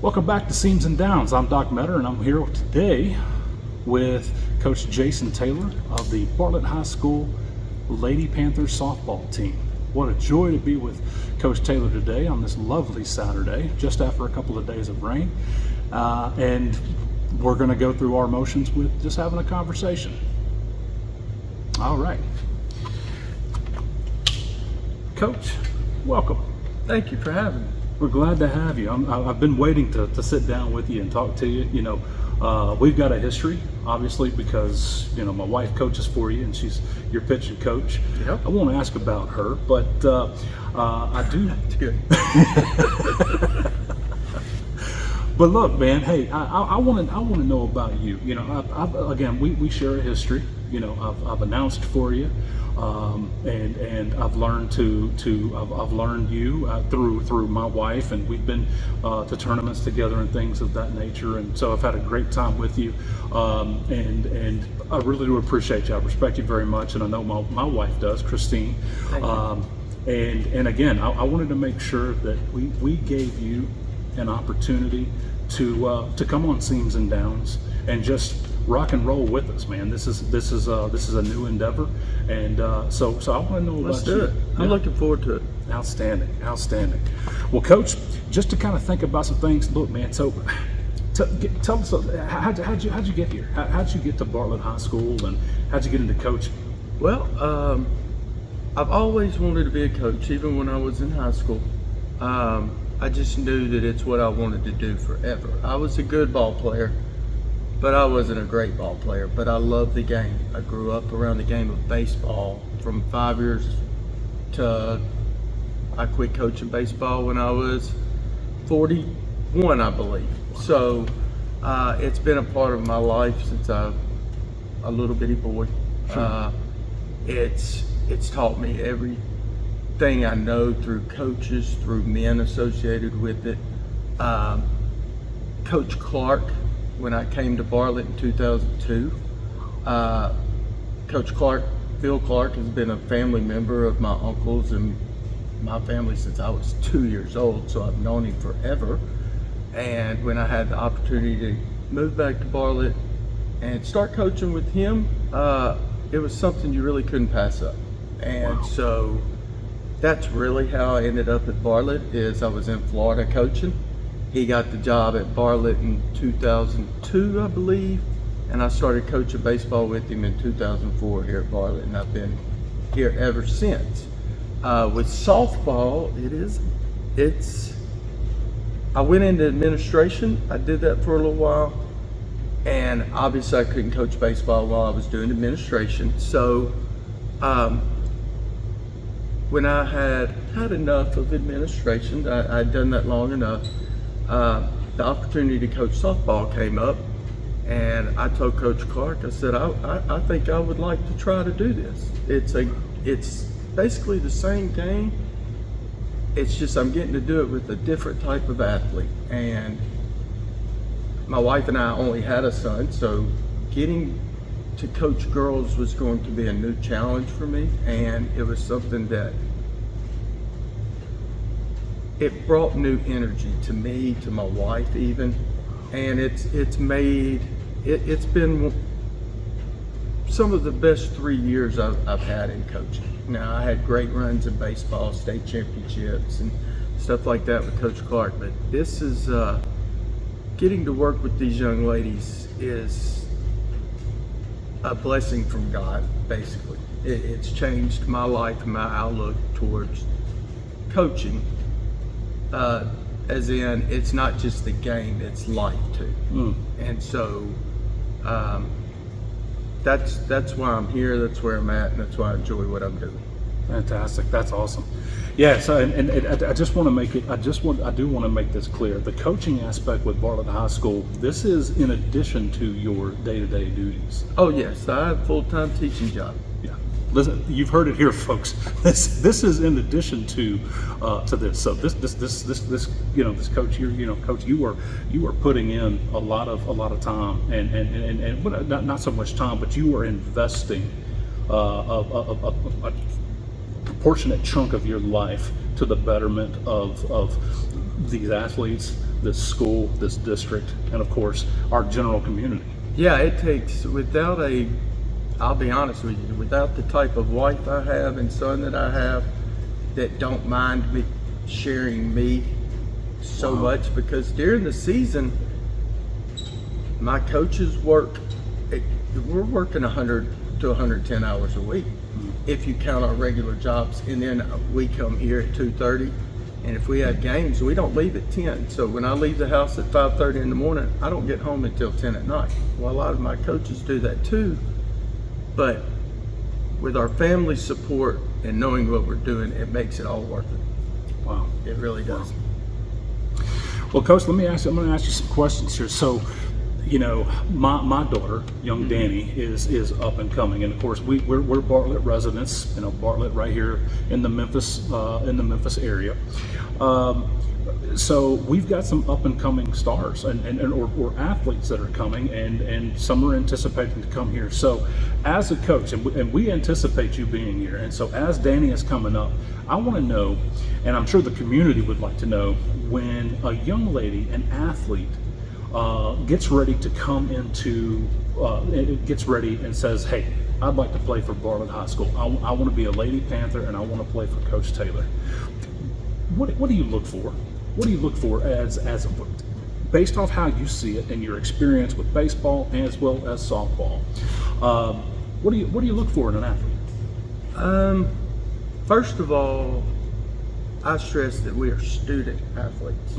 Welcome back to Seams and Downs. I'm Doc Metter, and I'm here today with Coach Jason Taylor of the Bartlett High School Lady Panthers softball team. What a joy to be with Coach Taylor today on this lovely Saturday, just after a couple of days of rain. And we're going to go through our motions with just having a conversation. All right. Coach, welcome. Thank you for having me. We're glad to have you. I've been waiting to sit down with you and talk to you. You know, we've got a history, obviously, because, you know, my wife coaches for you and she's your pitching coach. Yep. I won't ask about her, but I do. It's good. But look, man, hey, I want to know about you. You know, again, we share a history. You know, I've announced for you, and I've learned I've learned you through my wife, and we've been to tournaments together and things of that nature. And so I've had a great time with you, and I really do appreciate you. I respect you very much, and I know my wife does, Christine. Thank you. And again, I wanted to make sure that we gave you an opportunity to come on Seams and Downs and just rock and roll with us, man. This is a new endeavor, and so I want to know Let's about do you. it. I'm looking forward to it. Outstanding. Well, Coach, just to kind of think about some things. Look, man. So tell us, how'd you get here? How'd you get to Bartlett High School, and how'd you get into coaching? Well, I've always wanted to be a coach, even when I was in high school. I just knew that it's what I wanted to do forever. I was a good ball player, but I wasn't a great ball player. But I loved the game. I grew up around the game of baseball from 5 years to I quit coaching baseball when I was 41, I believe. So it's been a part of my life since I was a little bitty boy. Sure. It's taught me everything I know through coaches, through men associated with it. Coach Clark, when I came to Bartlett in 2002, Coach Clark, Phil Clark, has been a family member of my uncle's and my family since I was 2 years old, so I've known him forever. And when I had the opportunity to move back to Bartlett and start coaching with him, it was something you really couldn't pass up. And so that's really how I ended up at Bartlett. Is I was in Florida coaching. He got the job at Bartlett in 2002, I believe, and I started coaching baseball with him in 2004 here at Bartlett, and I've been here ever since. With softball, I went into administration. I did that for a little while, and obviously I couldn't coach baseball while I was doing administration. So when I had enough of administration, I'd done that long enough, the opportunity to coach softball came up, and I told Coach Clark, I said, I think I would like to try to do this. It's basically the same game. It's just I'm getting to do it with a different type of athlete. And my wife and I only had a son, so getting to coach girls was going to be a new challenge for me, and it was something that it brought new energy to me, to my wife even, and it's been some of the best 3 years I've had in coaching. Now, I had great runs in baseball, state championships and stuff like that with Coach Clark, but this is getting to work with these young ladies is a blessing from God, basically. It's changed my life and my outlook towards coaching. As in, it's not just the game, it's life too. And so that's why I'm here, that's where I'm at, and that's why I enjoy what I'm doing. Fantastic. That's awesome. Yeah. So, and I just want to make it. I do want to make this clear. The coaching aspect with Bartlett High School. This is in addition to your day-to-day duties. Oh yes, I have a full-time teaching job. Yeah. Listen, you've heard it here, folks. This is in addition to this. So this this coach here, coach, you are putting in a lot of time and not so much time, but you are investing a proportionate chunk of your life to the betterment of these athletes, this school, this district, and of course our general community. Yeah, it takes, I'll be honest with you, without the type of wife I have and son that I have that don't mind me sharing me so much, because during the season, my coaches work, we're working 100 to 110 hours a week if you count our regular jobs, and then we come here at 2:30, and if we have games, we don't leave at 10. So when I leave the house at 5:30 in the morning, I don't get home until 10 at night. Well, a lot of my coaches do that too, but with our family support and knowing what we're doing, it makes it all worth it. Wow. It really does. Well, Coach, I'm going to ask you some questions here. So, you know, my daughter, young Danny, is up and coming, and of course we're Bartlett residents. You know, Bartlett right here in the Memphis area. So we've got some up and coming stars or athletes that are coming, and some are anticipating to come here. So as a coach, and we anticipate you being here, and so as Danny is coming up, I want to know, and I'm sure the community would like to know, when a young lady, an athlete, gets ready to come into, gets ready and says, hey, I'd like to play for Bartlett High School. I want to be a Lady Panther, and I want to play for Coach Taylor. What do you look for? What do you look for based off how you see it and your experience with baseball as well as softball? What do you look for in an athlete? First of all, I stress that we are student athletes.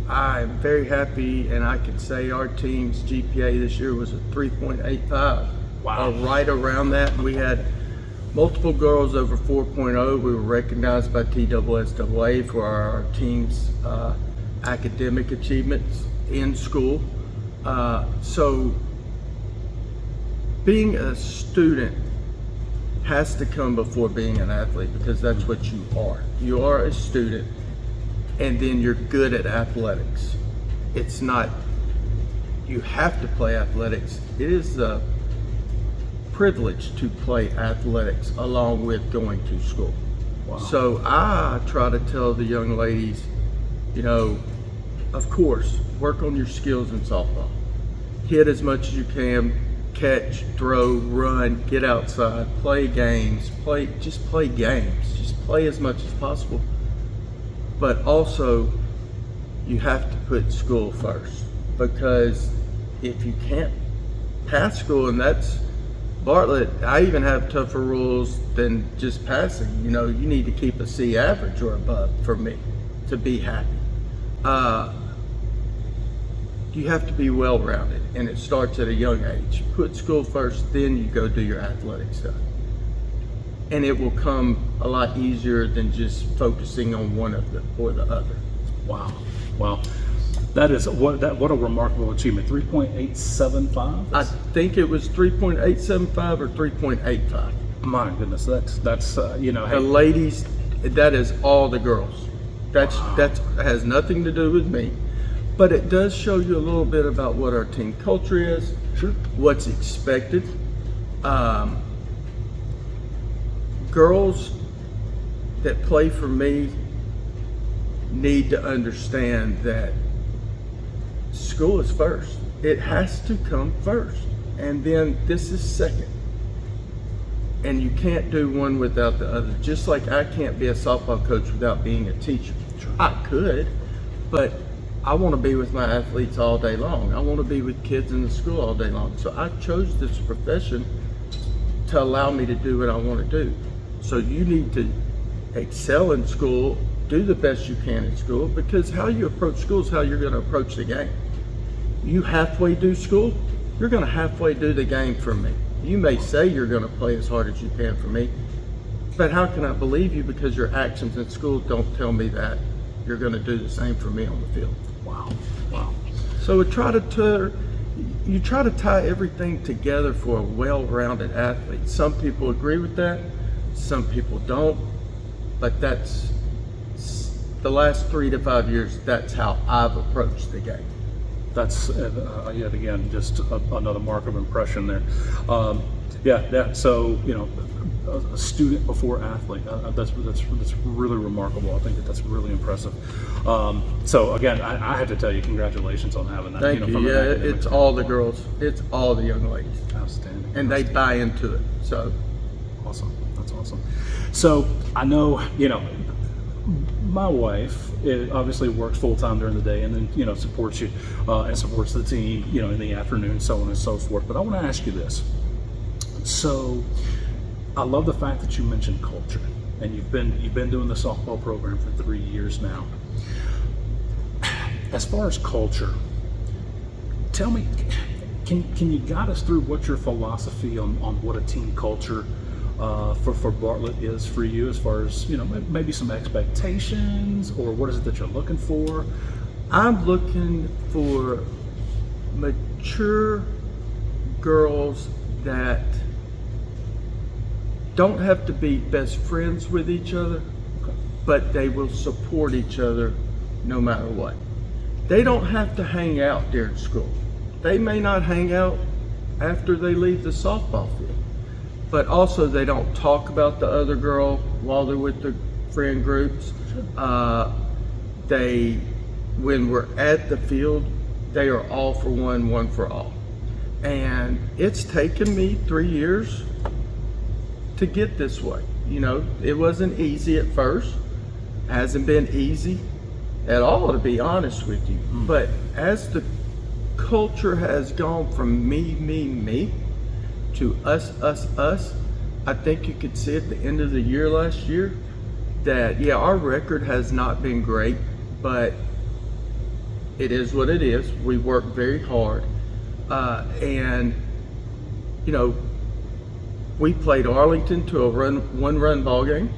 I'm very happy, and I can say our team's GPA this year was a 3.85. Wow. Right around that. We had multiple girls over 4.0. We were recognized by TSSAA for our team's academic achievements in school. So being a student has to come before being an athlete, because that's what you are. You are a student, and then you're good at athletics. It's not, you have to play athletics. It is a privilege to play athletics along with going to school. Wow. So I try to tell the young ladies, you know, of course, work on your skills in softball. Hit as much as you can, catch, throw, run, get outside, play games, just play games. Just play as much as possible. But also, you have to put school first, because if you can't pass school, and that's Bartlett, I even have tougher rules than just passing. You know, you need to keep a C average or above for me to be happy. You have to be well-rounded, and it starts at a young age. Put school first, then you go do your athletic stuff. And it will come a lot easier than just focusing on one of them or the other. Wow. That is what a remarkable achievement. 3.875. I think it was 3.875 or 3.85. My goodness, that's you know. The ladies, that is all the girls. That has nothing to do with me, but it does show you a little bit about what our team culture is. Sure. What's expected. Girls that play for me need to understand that school is first. It has to come first, and then this is second. And you can't do one without the other. Just like I can't be a softball coach without being a teacher. Sure. I could, but I want to be with my athletes all day long. I want to be with kids in the school all day long. So I chose this profession to allow me to do what I want to do. So you need to excel in school, do the best you can in school, because how you approach school is how you're going to approach the game. You halfway do school, you're going to halfway do the game for me. You may say you're going to play as hard as you can for me, but how can I believe you, because your actions in school don't tell me that you're going to do the same for me on the field. Wow. So you try to tie everything together for a well-rounded athlete. Some people agree with that, some people don't, but that's the last 3 to 5 years, that's how I've approached the game. That's yet again just another mark of impression there. Yeah. So a student before athlete. That's really remarkable. I think that's really impressive. So again, I have to tell you, congratulations on having that. Thank you. From an Yeah, academic it's all the standpoint. girls. It's all the young ladies. Outstanding. And they buy into it. So Awesome. That's awesome. So I know, my wife obviously works full time during the day, and then supports you and supports the team, in the afternoon, so on and so forth. But I want to ask you this. So I love the fact that you mentioned culture, and you've been doing the softball program for 3 years now. As far as culture, tell me, can you guide us through what your philosophy on what a team culture for Bartlett is for you, as far as maybe some expectations, or what is it that you're looking for? I'm looking for mature girls that don't have to be best friends with each other, but they will support each other no matter what. They don't have to hang out during school. They may not hang out after they leave the softball field, but also they don't talk about the other girl while they're with their friend groups. When we're at the field, they are all for one, one for all. And it's taken me 3 years to get this way. It wasn't easy at first. Hasn't been easy at all, to be honest with you. But as the culture has gone from me to us, I think you could see at the end of the year last year that, our record has not been great, but it is what it is. We work very hard. And we played Arlington to a one-run ball game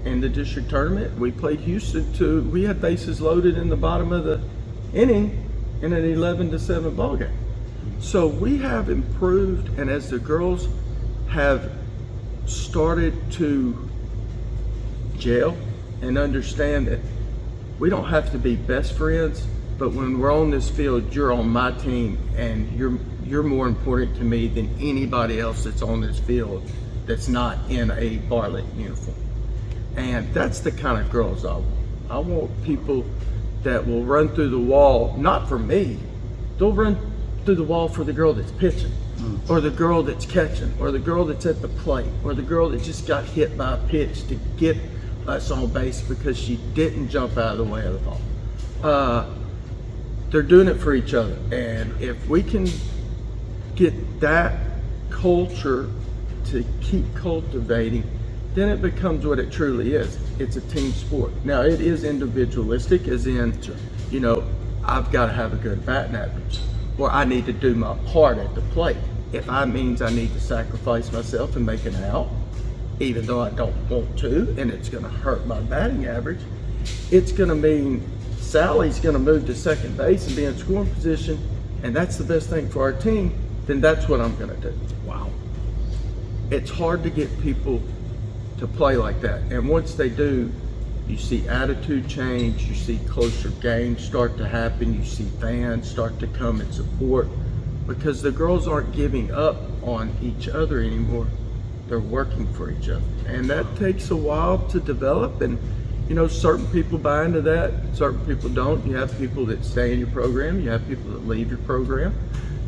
in the district tournament. We played Houston we had bases loaded in the bottom of the inning in an 11-7 ball game. So we have improved, and as the girls have started to gel and understand that we don't have to be best friends, but when we're on this field, you're on my team, and you're more important to me than anybody else that's on this field that's not in a Bartlett uniform. And that's the kind of girls I want. I want people that will run through the wall, not for me. They'll run through the wall for the girl that's pitching, or the girl that's catching, or the girl that's at the plate, or the girl that just got hit by a pitch to get us on base because she didn't jump out of the way of the ball. They're doing it for each other. And if we can get that culture to keep cultivating, then it becomes what it truly is. It's a team sport. Now, it is individualistic, as in, I've got to have a good batting average, or I need to do my part at the plate. If that means I need to sacrifice myself and make an out, even though I don't want to, and it's going to hurt my batting average, it's going to mean Sally's going to move to second base and be in scoring position, and that's the best thing for our team, then that's what I'm going to do. Wow. It's hard to get people to play like that. And once they do, you see attitude change, you see closer games start to happen, you see fans start to come and support, because the girls aren't giving up on each other anymore. They're working for each other. And that takes a while to develop, and certain people buy into that, certain people don't. You have people that stay in your program, you have people that leave your program,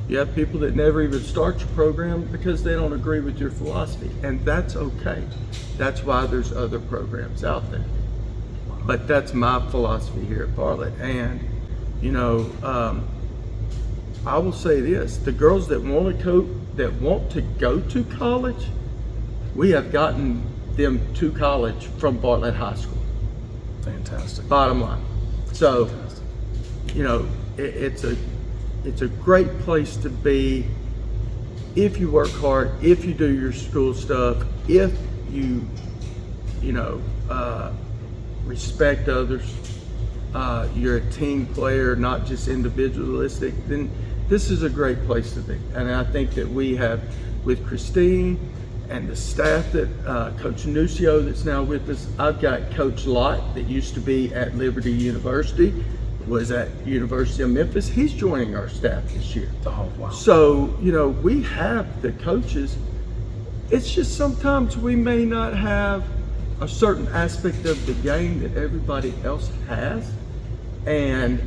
you have people that never even start your program because they don't agree with your philosophy, and that's okay. That's why there's other programs out there. But that's my philosophy here at Bartlett. And I will say this: the girls that want to go to college, we have gotten them to college from Bartlett High School. Fantastic. Bottom line. So, it's a great place to be if you work hard, if you do your school stuff, if you respect others, you're a team player, not just individualistic, then this is a great place to be. And I think that we have, with Christine and the staff that Coach Nucio that's now with us. I've got Coach Lott that used to be at Liberty University, was at University of Memphis. He's joining our staff this year. Oh, wow. So, we have the coaches it's just sometimes we may not have a certain aspect of the game that everybody else has. And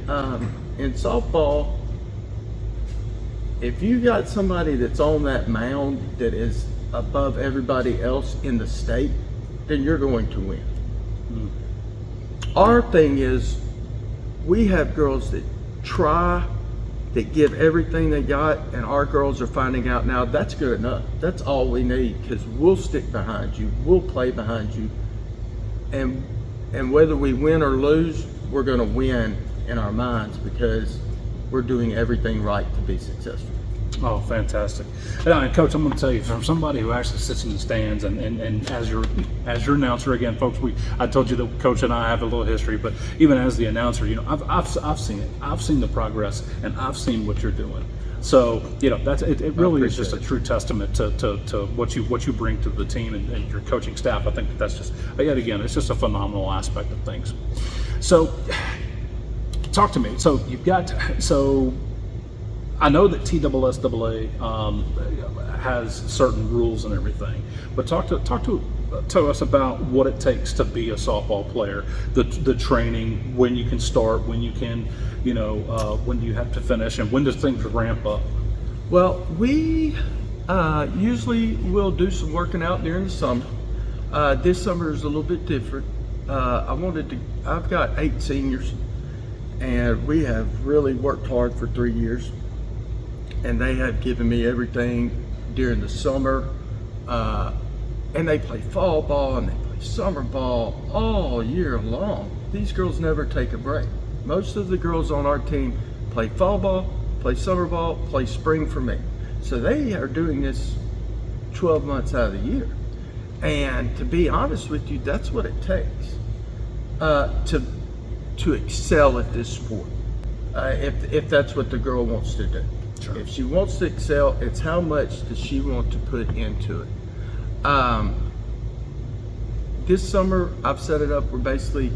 in softball, if you got somebody that's on that mound that is above everybody else in the state, then you're going to win. Our thing is, we have girls that try, that give everything they got, and our girls are finding out now that's good enough. That's all we need, because we'll stick behind you, we'll play behind you, and whether we win or lose, we're going to win in our minds because we're doing everything right to be successful. Oh, fantastic. And Coach, I'm going to tell you, from somebody who actually sits in the stands and as your announcer, again, folks, I told you that Coach and I have a little history, but even as the announcer, you know, I've seen it. I've seen the progress, and I've seen what you're doing. So, you know, that's it really is just a true testament to what you bring to the team and your coaching staff. I think that's just, yet again, it's just a phenomenal aspect of things. So, talk to me. So I know that TSSAA has certain rules and everything, but talk to us about what it takes to be a softball player, the training, when you can start, when you can, you know, when you have to finish, and when does things ramp up? Well, we usually will do some working out during the summer. This summer is a little bit different. I've got 8 seniors, and we have really worked hard for 3 years. And they have given me everything during the summer, and they play fall ball and they play summer ball all year long. These girls never take a break. Most of the girls on our team play fall ball, play summer ball, play spring for me. So they are doing this 12 months out of the year. And to be honest with you, that's what it takes to excel at this sport, if that's what the girl wants to do. Sure. If she wants to excel, it's how much does she want to put into it. This summer, I've set it up where basically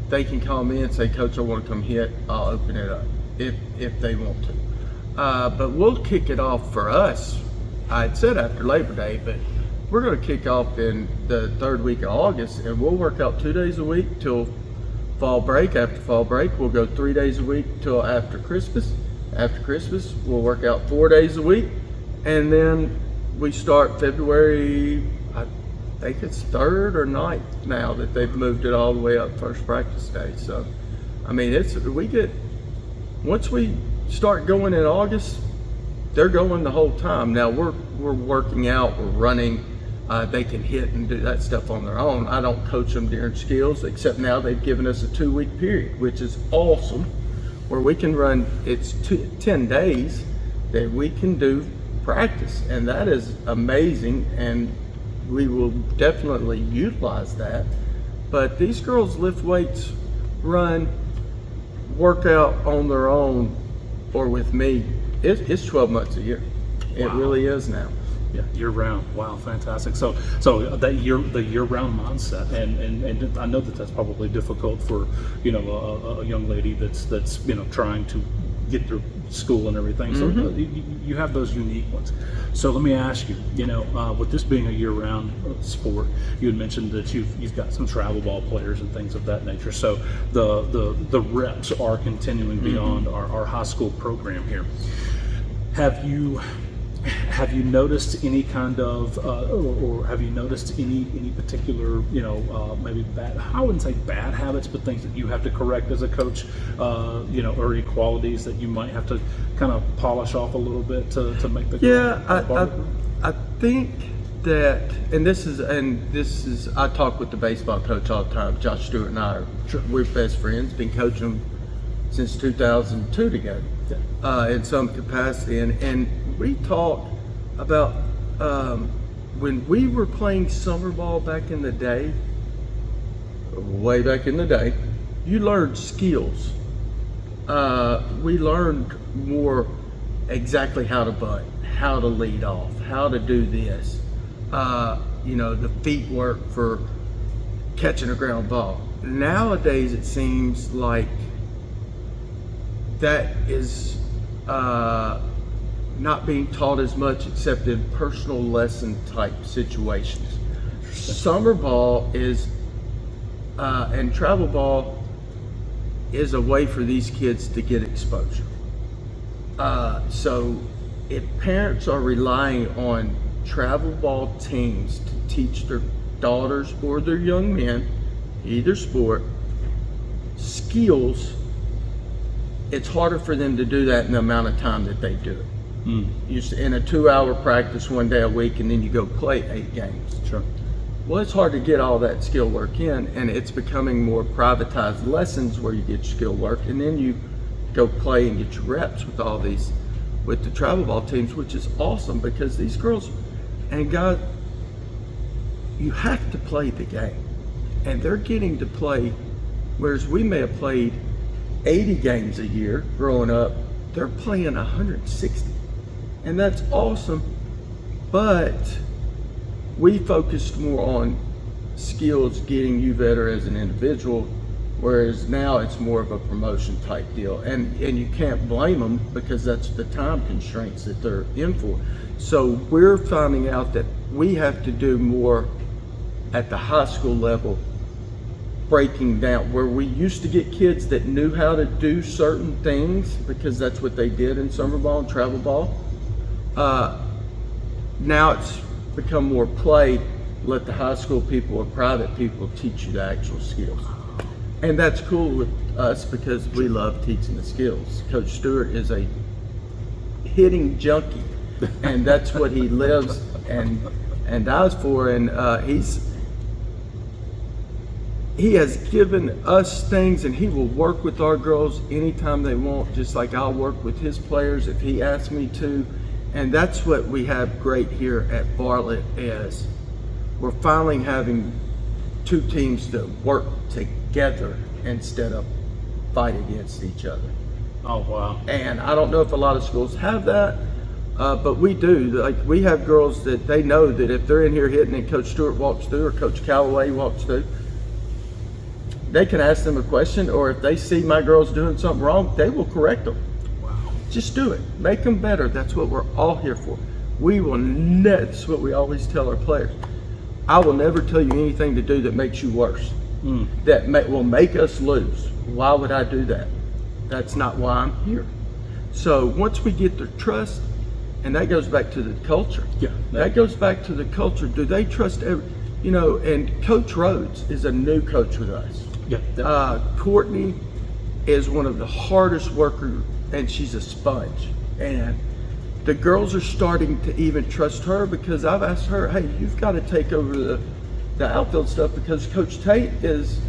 they can call me and say, Coach, I want to come hit. I'll open it up if they want to. But we'll kick it off for us. I had said after Labor Day, but we're going to kick off in the 3rd week of August, and we'll work out 2 days a week till fall break. After fall break, we'll go 3 days a week till after Christmas. After Christmas, we'll work out 4 days a week, and then we start February, I think it's 3rd or 9th now that they've moved it all the way up first practice day. So, I mean, once we start going in August, they're going the whole time. Now we're working out, we're running, they can hit and do that stuff on their own. I don't coach them during skills, except now they've given us a 2-week period, which is awesome, where we can run, it's 10 days that we can do practice, and that is amazing, and we will definitely utilize that. But these girls lift weights, run, work out on their own, or with me. It's 12 months a year. It really is now. Yeah, year round. Wow, fantastic. So that the year round mindset, and I know that that's probably difficult for, you know, a young lady that's you know, trying to get through school and everything. So you have those unique ones. So let me ask you, you know, with this being a year round sport, you had mentioned that you've got some travel ball players and things of that nature. So the reps are continuing beyond our high school program here. Have you noticed any kind of, or have you noticed any particular, you know, maybe bad, I wouldn't say bad habits, but things that you have to correct as a coach, you know, or equalities that you might have to kind of polish off a little bit to make the I think that, and this is, I talk with the baseball coach all the time. Josh Stewart and I we're best friends, been coaching them since 2002 together, in some capacity, and we talk about when we were playing summer ball back in the day, way back in the day, you learned skills. We learned more exactly how to bunt, how to lead off, how to do this, you know, the feet work for catching a ground ball. Nowadays, it seems like that is not being taught as much except in personal lesson type situations. Summer ball is, and travel ball is a way for these kids to get exposure. So if parents are relying on travel ball teams to teach their daughters or their young men, either sport, skills, it's harder for them to do that in the amount of time that they do it. In a 2-hour practice 1 day a week, and then you go play 8 games. Sure. Well, it's hard to get all that skill work in, and it's becoming more privatized lessons where you get your skill work, and then you go play and get your reps with all these, with the travel ball teams, which is awesome because these girls and guys, you have to play the game, and they're getting to play, whereas we may have played 80 games a year growing up, they're playing 160, and that's awesome. But we focused more on skills, getting you better as an individual, whereas now it's more of a promotion type deal, and you can't blame them because that's the time constraints that they're in for. So we're finding out that we have to do more at the high school level, breaking down where we used to get kids that knew how to do certain things because that's what they did in summer ball and travel ball. Now it's become more play. Let the high school people or private people teach you the actual skills. And that's cool with us because we love teaching the skills. Coach Stewart is a hitting junkie, and that's what he lives and dies for. And he has given us things, and he will work with our girls anytime they want, just like I'll work with his players if he asks me to. And that's what we have great here at Bartlett, is we're finally having 2 teams that work together instead of fight against each other. Oh, wow. And I don't know if a lot of schools have that, but we do. Like, we have girls that they know that if they're in here hitting and Coach Stewart walks through or Coach Callaway walks through, they can ask them a question, or if they see my girls doing something wrong, they will correct them. Wow. Just do it. Make them better. That's what we're all here for. That's what we always tell our players. I will never tell you anything to do that makes you worse, that will make us lose. Why would I do that? That's not why I'm here. So once we get their trust, and that goes back to the culture. Yeah. That goes back to the culture. Do they trust and Coach Rhodes is a new coach with us. Yeah. Courtney is one of the hardest workers, and she's a sponge. And the girls are starting to even trust her because I've asked her, hey, you've got to take over the outfield stuff because Coach Tate is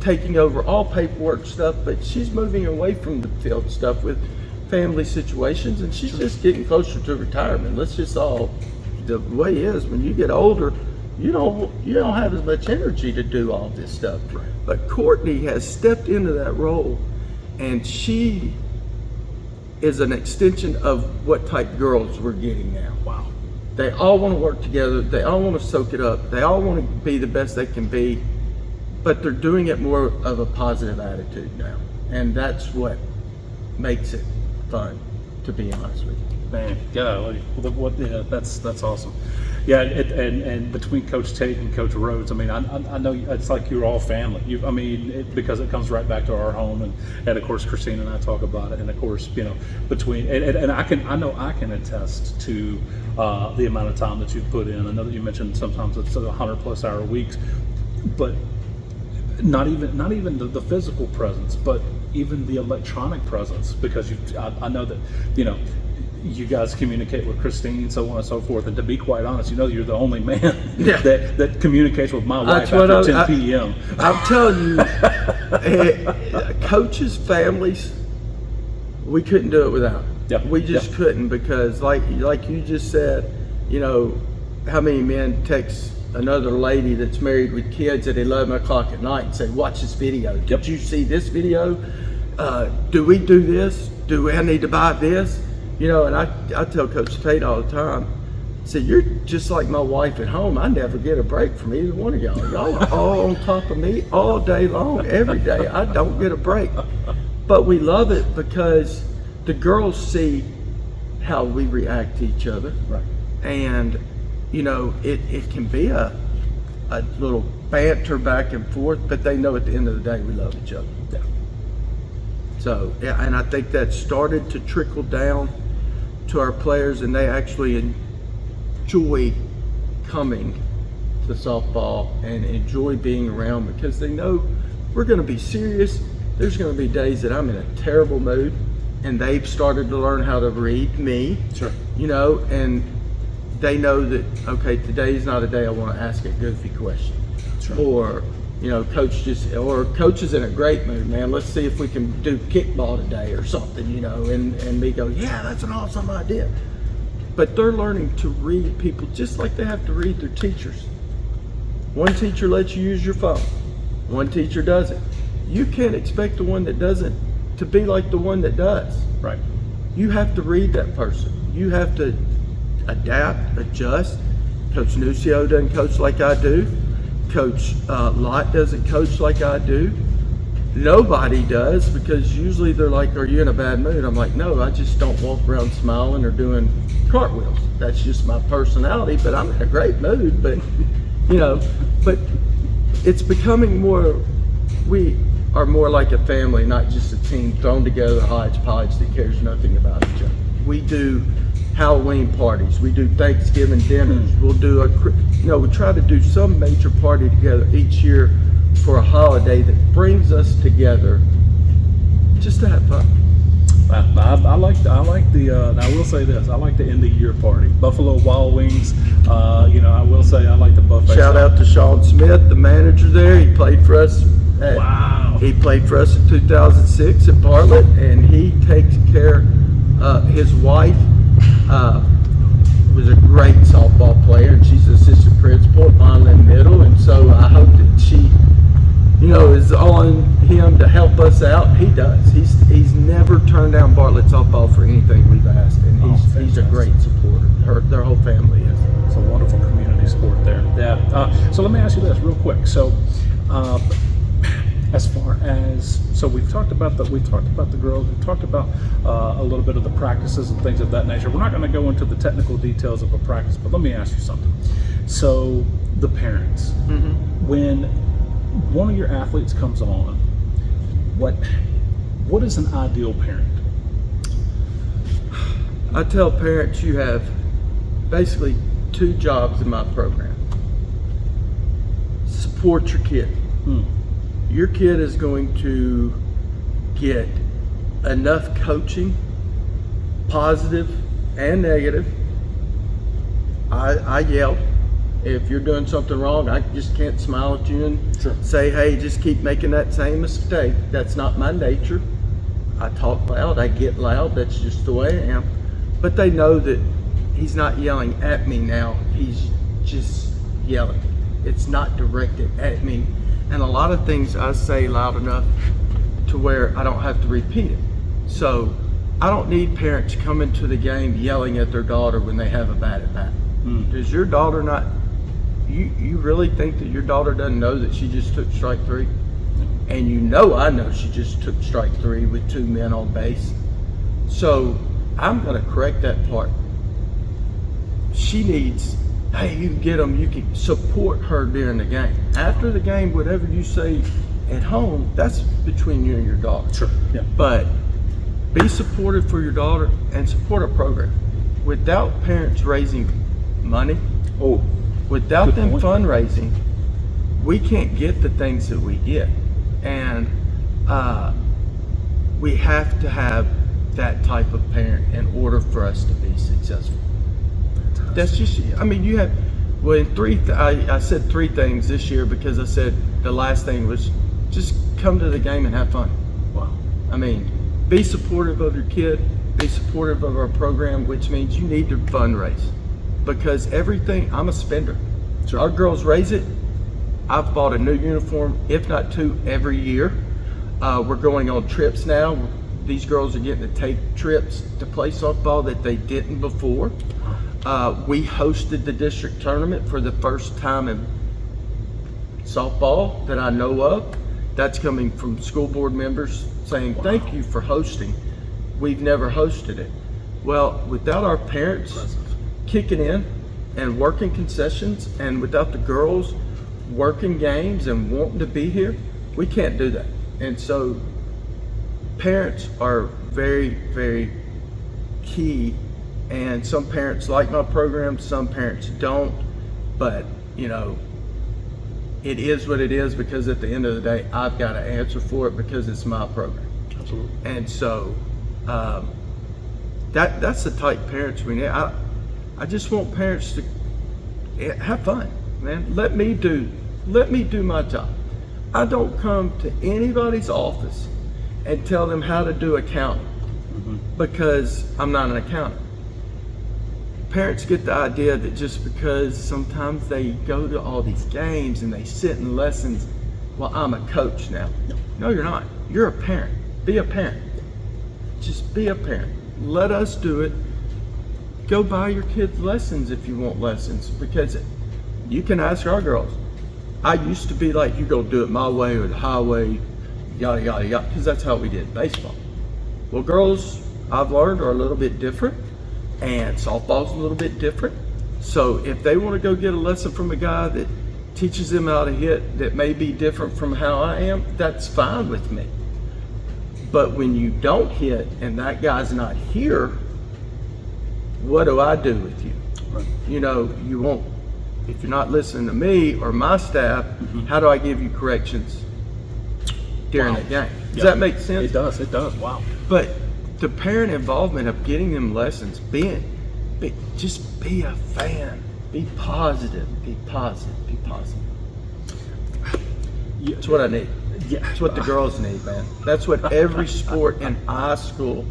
taking over all paperwork stuff, but she's moving away from the field stuff with family situations, and she's just getting closer to retirement. Let's just all, the way it is, when you get older, you don't have as much energy to do all this stuff. Right. But Courtney has stepped into that role, and she is an extension of what type girls we're getting now. Wow. They all want to work together. They all want to soak it up. They all want to be the best they can be, but they're doing it more of a positive attitude now. And that's what makes it fun, to be honest with you. Man, golly, yeah, that's awesome. Yeah, and between Coach Tate and Coach Rhodes, I mean, I know it's like you're all family. Because it comes right back to our home, and of course Christine and I talk about it, and of course between and I can attest to the amount of time that you've put in. I know that you mentioned sometimes it's 100+ hour weeks, but not even the physical presence, but even the electronic presence, because I know that you guys communicate with Christine, so on and so forth. And to be quite honest, you're the only man that communicates with my wife after 10 p.m. I'm telling you, coaches' families, we couldn't do it without. Yeah. We just couldn't, because like you just said, how many men text another lady that's married with kids at 11 o'clock at night and say, watch this video. Did you see this video? Do we do this? Do I need to buy this? And I tell Coach Tate all the time, I said, you're just like my wife at home. I never get a break from either one of y'all. Y'all are all on top of me all day long, every day. I don't get a break. But we love it because the girls see, how we react to each other. Right. And, you know, it can be a little banter back and forth, but they know at the end of the day we love each other. Yeah. So, yeah, and I think that started to trickle down to our players, and they actually enjoy coming to softball and enjoy being around, because they know we're going to be serious. There's going to be days that I'm in a terrible mood, and they've started to learn how to read me. Sure. You know, and they know that, okay, today's not a day I want to ask a goofy question. Sure. Or, you know, coach is in a great mood, man. Let's see if we can do kickball today or something, you know, and me go, yeah, that's an awesome idea. But they're learning to read people just like they have to read their teachers. One teacher lets you use your phone. One teacher doesn't. You can't expect the one that doesn't to be like the one that does. Right. You have to read that person. You have to adapt, adjust. Coach Nucio doesn't coach like I do. Coach Lott doesn't coach like I do. Nobody does, because usually they're like, are you in a bad mood? I'm like, no, I just don't walk around smiling or doing cartwheels. That's just my personality, but I'm in a great mood. But, you know, but it's becoming more, we are more like a family, not just a team thrown together hodgepodge that cares nothing about each other. We do Halloween parties, we do Thanksgiving dinners, we'll do we try to do some major party together each year for a holiday that brings us together just to have fun. I like the I will say this, I like the end of year party. Buffalo Wild Wings, I will say I like the buffet. Shout out to Sean Smith, the manager there. He played for us. Wow. He played for us in 2006 at Bartlett, and he takes care. His wife was a great softball player, and she's an assistant principal at Vineland Middle, and so I hope that she, is on him to help us out. He does. He's never turned down Bartlett softball for anything we've asked, and he's a great supporter. Their whole family is. It's a wonderful community sport there. Yeah. So let me ask you this real quick. So, as far as we've talked about the girls. We've talked about a little bit of the practices and things of that nature. We're not going to go into the technical details of a practice, but let me ask you something. So the parents, when one of your athletes comes on, what is an ideal parent? I tell parents you have basically two jobs in my program. Support your kid. Your kid is going to get enough coaching, positive and negative. I yell. If you're doing something wrong, I just can't smile at you and say, hey, just keep making that same mistake. That's not my nature. I talk loud, I get loud, that's just the way I am. But they know that he's not yelling at me now, he's just yelling. It's not directed at me. And a lot of things I say loud enough to where I don't have to repeat it. So I don't need parents coming to the game yelling at their daughter when they have a bad at bat. Does your daughter not, you really think that your daughter doesn't know that she just took strike 3? And I know she just took strike 3 with 2 men on base. So I'm gonna correct that part. She needs, hey, you can get them, you can support her during the game. After the game, whatever you say at home, that's between you and your daughter. Sure. Yeah. But be supportive for your daughter and support a program. Without parents raising money, without them fundraising, we can't get the things that we get. And we have to have that type of parent in order for us to be successful. That's just, you have, I said 3 things this year because I said the last thing was just come to the game and have fun. Wow. Be supportive of your kid, be supportive of our program, which means you need to fundraise. Because everything, I'm a spender. Sure. Our girls raise it. I've bought a new uniform, if not 2, every year. We're going on trips now. These girls are getting to take trips to play softball that they didn't before. We hosted the district tournament for the first time in softball that I know of. That's coming from school board members saying, thank you for hosting. We've never hosted it. Well, without our parents Impressive. kicking in and working concessions, and without the girls working games and wanting to be here, we can't do that. And so parents are very, very key. And some parents like my program, some parents don't. But, you know, it is what it is, because at the end of the day, I've got to answer for it because it's my program. Absolutely. And so that's the type parents we need. I just want parents to have fun, man. Let me do my job. I don't come to anybody's office and tell them how to do accounting because I'm not an accountant. Parents get the idea that just because sometimes they go to all these games and they sit in lessons, well, I'm a coach now. No, you're not. You're a parent. Be a parent. Just be a parent. Let us do it. Go buy your kids lessons if you want lessons, because you can ask our girls. I used to be like, you go do it my way or the highway, yada, yada, yada, because that's how we did baseball. Well, girls, I've learned, are a little bit different, and softball's a little bit different. So if they want to go get a lesson from a guy that teaches them how to hit that may be different from how I am, that's fine with me. But when you don't hit and that guy's not here, what do I do with you? Right. You know, you won't, if you're not listening to me or my staff, how do I give you corrections during Wow. the game? Does Yeah. that make sense? It does. Wow. But the parent involvement of getting them lessons, just be a fan, be positive, be positive, be positive. Yeah. That's what I need. Yeah. That's what the girls need, man. That's what every sport in high school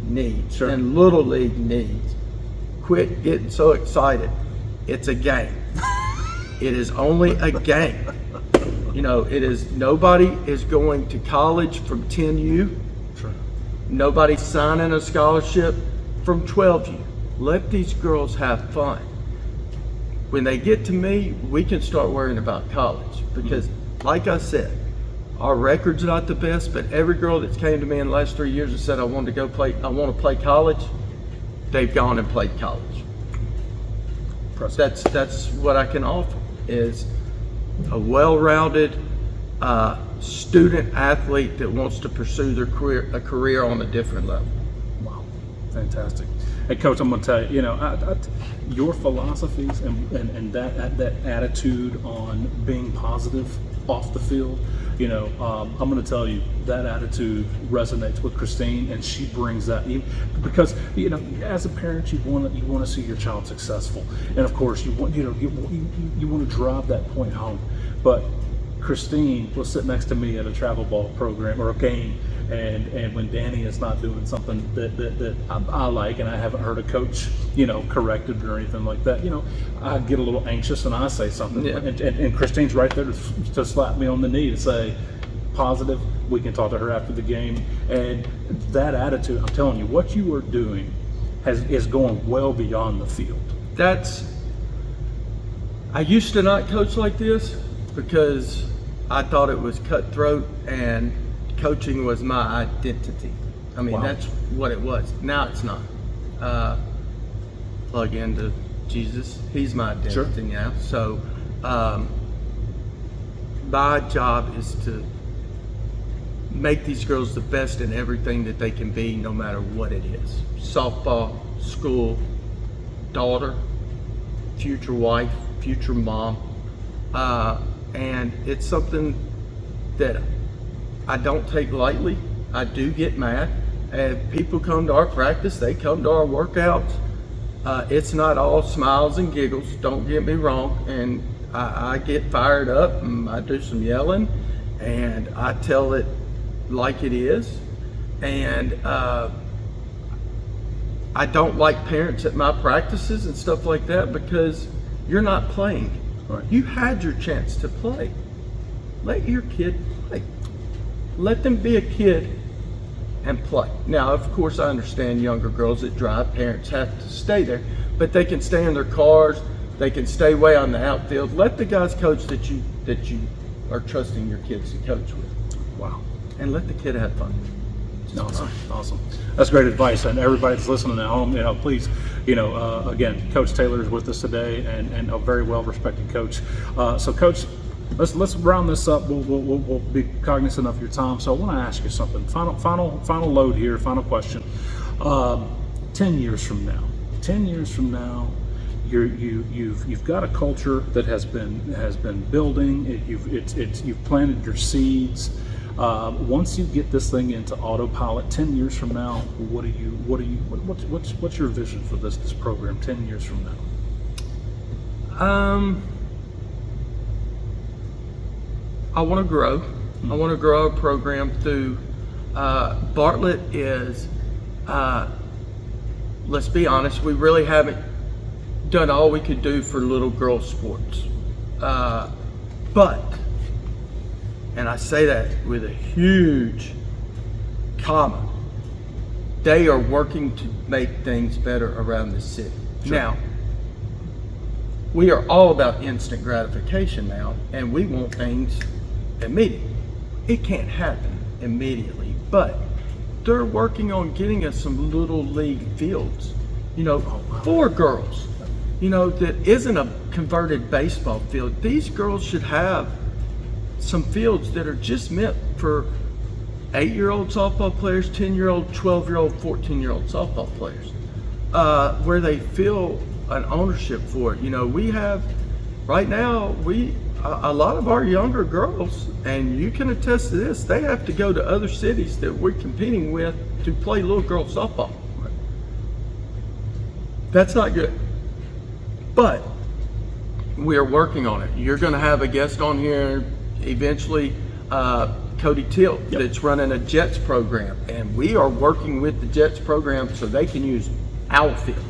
needs, Sure. and little league needs. Quit getting so excited. It's a game. It is only a game. You know, it is, nobody is going to college from 10U. Sure. Nobody's signing a scholarship from 12U. Let these girls have fun. When they get to me, we can start worrying about college, because like I said, our record's not the best, but every girl that's came to me in the last 3 years and said, I want to play college, they've gone and played college. Impressive. That's what I can offer, is a well-rounded student athlete that wants to pursue their career on a different level. Wow, fantastic. Hey, Coach, I'm going to tell you, you know, your philosophies and that attitude on being positive off the field, you know, I'm going to tell you that attitude resonates with Christine, and she brings that because, you know, as a parent, you want to see your child successful, and of course you want to drive that point home. But Christine will sit next to me at a travel ball program or a game, and when Danny is not doing something that I like, and I haven't heard a coach, you know, corrected or anything like that, you know, I get a little anxious and I say something, Yeah. and Christine's right there to slap me on the knee to say, positive. We can talk to her after the game, and that attitude, I'm telling you, what you are doing is going well beyond the field. I used to not coach like this because I thought it was cutthroat and coaching was my identity. I mean, Wow. that's what it was. Now it's not. Plug into Jesus. He's my identity now. So my job is to make these girls the best in everything that they can be, no matter what it is. Softball, school, daughter, future wife, future mom. And it's something that I don't take lightly. I do get mad. And people come to our practice, they come to our workouts. It's not all smiles and giggles, don't get me wrong. And I get fired up and I do some yelling and I tell it like it is. And I don't like parents at my practices and stuff like that, because you're not playing. Right. You had your chance to play. Let your kid play. Let them be a kid and play. Now, of course, I understand younger girls that drive, parents have to stay there, but they can stay in their cars, they can stay way on the outfield. Let the guys coach that you are trusting your kids to coach with. Wow. And let the kid have fun. Awesome. That's great advice. And everybody that's listening at home, please, again, Coach Taylor is with us today, and a very well respected coach. So, Coach, let's round this up. We'll be cognizant of your time. So, I want to ask you something. Final load here. Final question. 10 years from now, you've got a culture that has been building. You've planted your seeds. Once you get this thing into autopilot, 10 years from now, what's your vision for this program 10 years from now? I want to grow. I want to grow a program through Bartlett is, let's be honest, we really haven't done all we could do for little girl sports. But, and I say that with a huge comma, they are working to make things better around the city. Sure. Now, we are all about instant gratification now, and we want things immediate. It can't happen immediately, but they're working on getting us some little league fields, for girls, that isn't a converted baseball field. These girls should have some fields that are just meant for 8-year-old softball players, 10-year-old, 12-year-old, 14-year-old softball players, where they feel an ownership for it. We have, right now, a lot of our younger girls, and you can attest to this, they have to go to other cities that we're competing with to play little girl softball. That's not good. But we are working on it. You're going to have a guest on here eventually, Cody Till, yep, that's running a Jets program, and we are working with the Jets program so they can use our field.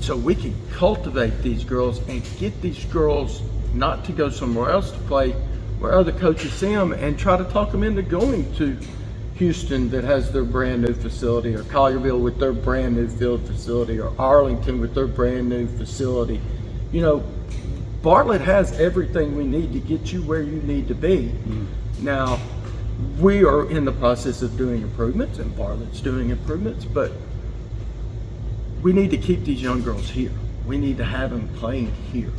So we can cultivate these girls and get these girls not to go somewhere else to play where other coaches see them, and try to talk them into going to Houston that has their brand new facility, or Collierville with their brand new field facility, or Arlington with their brand new facility. Bartlett has everything we need to get you where you need to be. Now, we are in the process of doing improvements, and Bartlett's doing improvements, but we need to keep these young girls here. We need to have them playing here,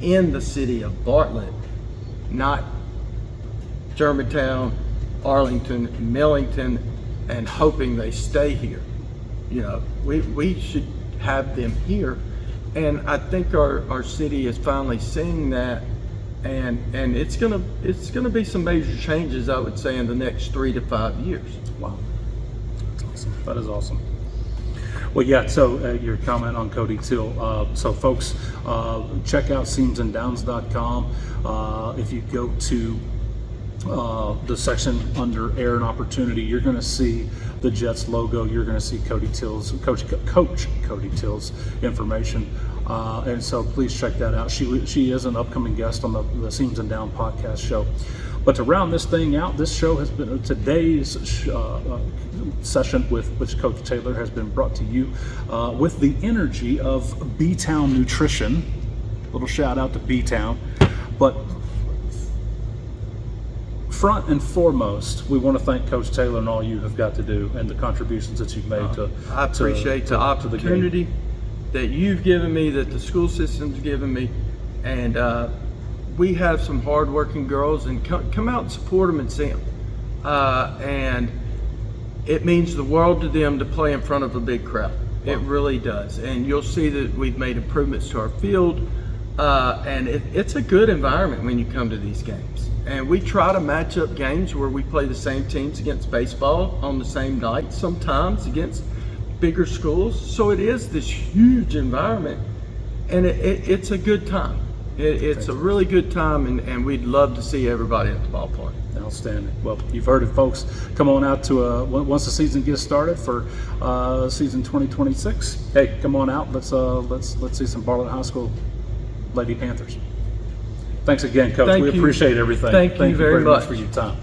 in the city of Bartlett, not Germantown, Arlington, Millington, and hoping they stay here. We should have them here. And I think our city is finally seeing that, and it's gonna be some major changes, I would say, in the next 3 to 5 years. Wow, that's awesome. That is awesome. Well, yeah. So your comment on Cody Till. So folks, check out seamsanddowns.com. If you go to the section under Air and Opportunity, you're going to see the Jets logo. You're going to see Cody Till's Coach Cody Till's information, and so please check that out. She is an upcoming guest on the Seams and Down podcast show. But to round this thing out, this show has been today's session with Coach Taylor has been brought to you with the energy of B-Town Nutrition. Little shout out to B-Town, but front and foremost, we want to thank Coach Taylor and all you have got to do, and the contributions that you've made to. I appreciate the opportunity that you've given me, that the school system's given me, and we have some hardworking girls, and come out and support them and see them. And it means the world to them to play in front of a big crowd. Wow. It really does. And you'll see that we've made improvements to our field, and it's a good environment when you come to these games. And we try to match up games where we play the same teams against baseball on the same night, sometimes against bigger schools. So it is this huge environment, and it's a good time. It's a really good time, and we'd love to see everybody at the ballpark. Outstanding. Well, you've heard it, folks. Come on out to once the season gets started for season 2026. Hey, come on out. Let's see some Bartlett High School Lady Panthers. Thanks again, Coach. We appreciate everything. Thank you very much for your time.